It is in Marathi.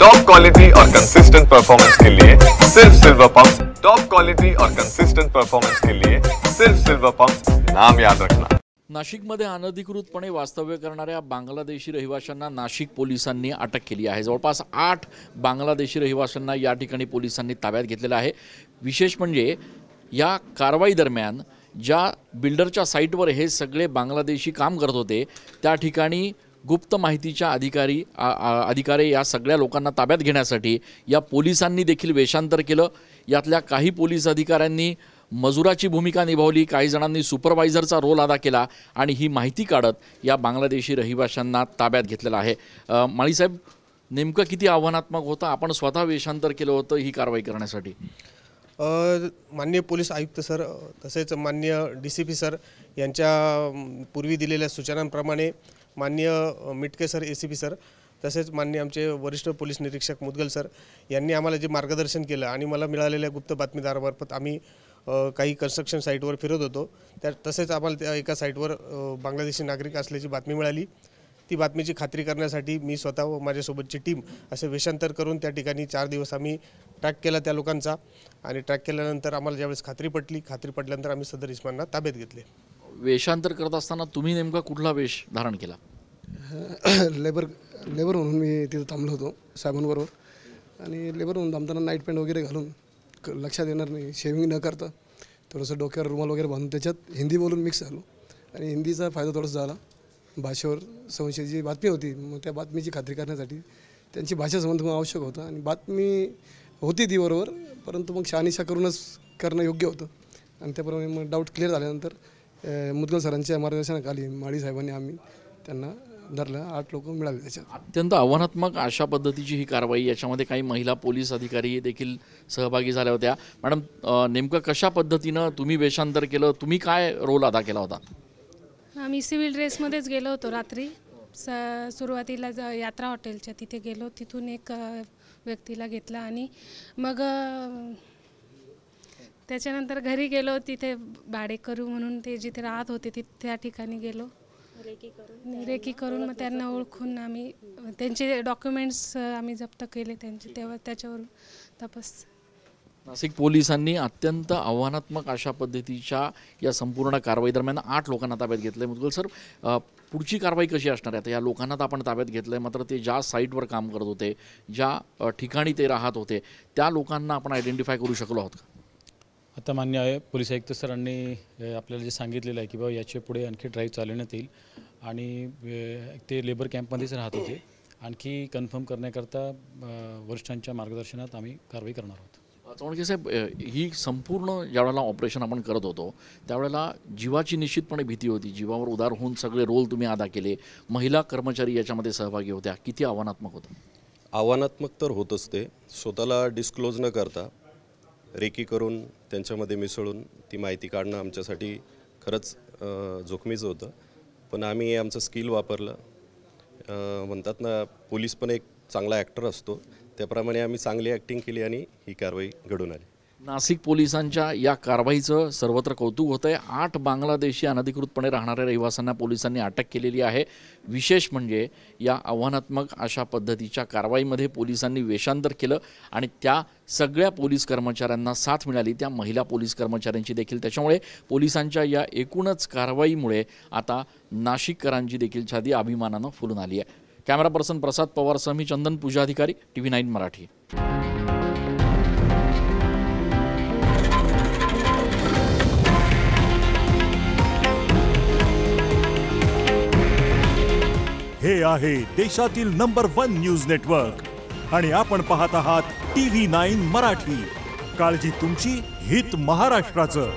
टॉप क्वालिटी और कंसिस्टेंट परफॉर्मेंस के लिए सिर्फ सिल्वर पंप्स। टॉप क्वालिटी और कंसिस्टेंट परफॉर्मेंस के लिए सिर्फ सिल्वर पंप्स, नाम याद रखना। नाशिकमध्ये अनधिकृतपणे वास्तव्य करणाऱ्या बांगलादेशी रहिवाशांना नाशिक पोलिसांनी अटक केली आहे। जवळपास 8 बांगलादेशी रहिवाशांना या ठिकाणी पोलिसांनी ताब्यात घेतलेलं आहे। विशेष म्हणजे या कारवाई दरम्यान ज्या बिल्डरच्या साइटवर हे सगळे बांगलादेशी काम करत होते त्या ठिकाणी गुप्त माहितीच्या अधिकारी या सगळ्या लोकांना ताब्यात घेण्यासाठी या पोलिसांनी देखील वेषांतर केलं। यातल्या काही पोलीस अधिकाऱ्यांनी मजुराची भूमिका निभावली, काही जणांनी सुपरवायझरचा रोल अदा केला आणि ही माहिती काढत या बांगलादेशी रहिवाशांना ताब्यात घेतलेलं आहे। माळी साहेब, नेमकं किती आव्हानात्मक होतं? आपण स्वतः वेषांतर केलं होतं ही कारवाई करण्यासाठी? माननीय पोलीस आयुक्त सर तसेच माननीय DCP सर यांच्या पूर्वी दिलेल्या सूचनांप्रमाणे माननीय मिटके सर ACP सर तसेच माननीय आमचे वरिष्ठ पोलीस निरीक्षक मुदगल सर यांनी आम्हाला जे मार्गदर्शन केलं आणि मला मिळालेल्या गुप्त बातमीदारामार्फत आम्ही काही कन्स्ट्रक्शन साईटवर फिरत होतो। तसेच आम्हाला त्या एका साईटवर बांगलादेशी नागरिक असल्याची बातमी मिळाली। ती बातमीची खात्री करण्यासाठी मी स्वतः व माझ्यासोबतची टीम असे वेषांतर करून त्या ठिकाणी 4 दिवस आम्ही ट्रॅक केला त्या लोकांचा आणि ट्रॅक केल्यानंतर आम्हाला ज्यावेळेस खात्री पटल्यानंतर आम्ही सदर इस्मांना ताब्यात घेतले। वेषांतर करत असताना तुम्ही नेमका कुठला वेश धारण केला? लेबर म्हणून मी तिथे थांबलो होतो साहेबांबरोबर आणि लेबर म्हणून थांबताना नाईट पॅन्ट वगैरे घालून लक्षात येणार नाही, शेविंग न करता थोडंसं डोक्यावर रुमाल वगैरे बांधून त्याच्यात हिंदी बोलून मिक्स झालो आणि हिंदीचा फायदा थोडासा झाला। भाषेवर संशयाची बातमी होती, मग त्या बातमीची खात्री करण्यासाठी त्यांची भाषा संबंध आवश्यक होतं आणि बातमी होती ती बरोबर, परंतु मग शहानिशा करूनच करणं योग्य होतं आणि त्याप्रमाणे मग डाऊट क्लिअर झाल्यानंतर मुदगल सरांच्या मार्गदर्शनाखाली माळी साहेबांनी आम्ही त्यांना धरलं। 8 लोक मिळाले त्याच्यात। अत्यंत आव्हानात्मक अशा पद्धतीची ही कारवाई, याच्यामध्ये काही महिला पोलीस अधिकारी देखील सहभागी झाल्या होत्या। मॅडम, नेमकं कशा पद्धतीनं तुम्ही वेषांतर केलं? तुम्ही काय रोल अदा केला होता? आम्ही सिव्हिल ड्रेसमध्येच गेलो होतो। रात्री सुरुवातीला यात्रा हॉटेलच्या तिथे गेलो, तिथून एक व्यक्तीला घेतला आणि मग त्याच्यानंतर घरी गेलो। तिथे भाडेकरू म्हणून ते जिथे राहत होते त्या ठिकाणी गेलो, रेकी करून मग त्यांना ओळखून आम्ही त्यांचे डॉक्युमेंट्स आम्ही जप्त केले त्यांचे, तेव्हा त्याच्यावरून तपास। नाशिक पोलिसांनी अत्यंत आव्हानात्मक अशा पद्धतीच्या या संपूर्ण कारवाई दरम्यान 8 लोकांना ताब्यात घेतले। मुदगल सर, पुढची कारवाई कशी असणार आहे? आता या लोकांना तर आपण ताब्यात घेतलंय, मात्र ते ज्या साईटवर काम करत होते, ज्या ठिकाणी ते राहत होते, त्या लोकांना आपण आयडेंटिफाय करू शकलो आहोत का? आता मान्य पोलीस आयुक्त सरांनी आपल्याला जे सांगितलेलं आहे की बाबा याच्या पुढे आणखी ड्राईव्ह चालवण्यात येईल आणि ते लेबर कॅम्पमध्येच राहत होते। आणखी कन्फर्म करण्याकरता वरिष्ठांच्या मार्गदर्शनात आम्ही कारवाई करणार आहोत। चव्हाणके साहेब, ही संपूर्ण ज्यावेळेला ऑपरेशन आपण करत होतो त्यावेळेला जीवाची निश्चितपणे भीती होती, जीवावर उदार होऊन सगळे रोल तुम्ही अदा केले, महिला कर्मचारी याच्यामध्ये सहभागी होत्या, किती आव्हानात्मक होतं? आव्हानात्मक तर होतच ते, स्वतःला डिस्क्लोज न करता रेकी करून त्यांच्यामध्ये मिसळून ती माहिती काढणं आमच्यासाठी खरंच जोखमीचं होतं, पण आम्ही आमचं स्किल वापरलं। म्हणतात ना, पोलीस पण एक चांगला ॲक्टर असतो, त्याप्रमाणे आम्ही चांगली ॲक्टिंग केली आणि ही कारवाई घडून आली। नाशिक पोलिसांच्या या कारवाईचं सर्वत्र कौतुक होतं आहे। 8 बांगलादेशी अनधिकृतपणे राहणाऱ्या रहिवाशांना पोलिसांनी अटक केलेली आहे। विशेष म्हणजे या आव्हानात्मक अशा पद्धतीच्या कारवाईमध्ये पोलिसांनी वेषांतर केलं आणि त्या सगळ्या पोलीस कर्मचाऱ्यांना साथ मिळाली, त्या महिला पोलीस कर्मचाऱ्यांची देखील। त्याच्यामुळे पोलिसांच्या या एकूणच कारवाईमुळे आता नाशिककरांची देखील छाती अभिमानानं फुलून आली आहे। कॅमेरा पर्सन प्रसाद पवारसह मी चंदन पूजाधिकारी, TV9 मराठी। हे आहे देशातील नंबर 1 न्यूज नेटवर्क आणि आपण पाहत आहात TV9 मराठी। काळजी तुमची, हित महाराष्ट्राचं।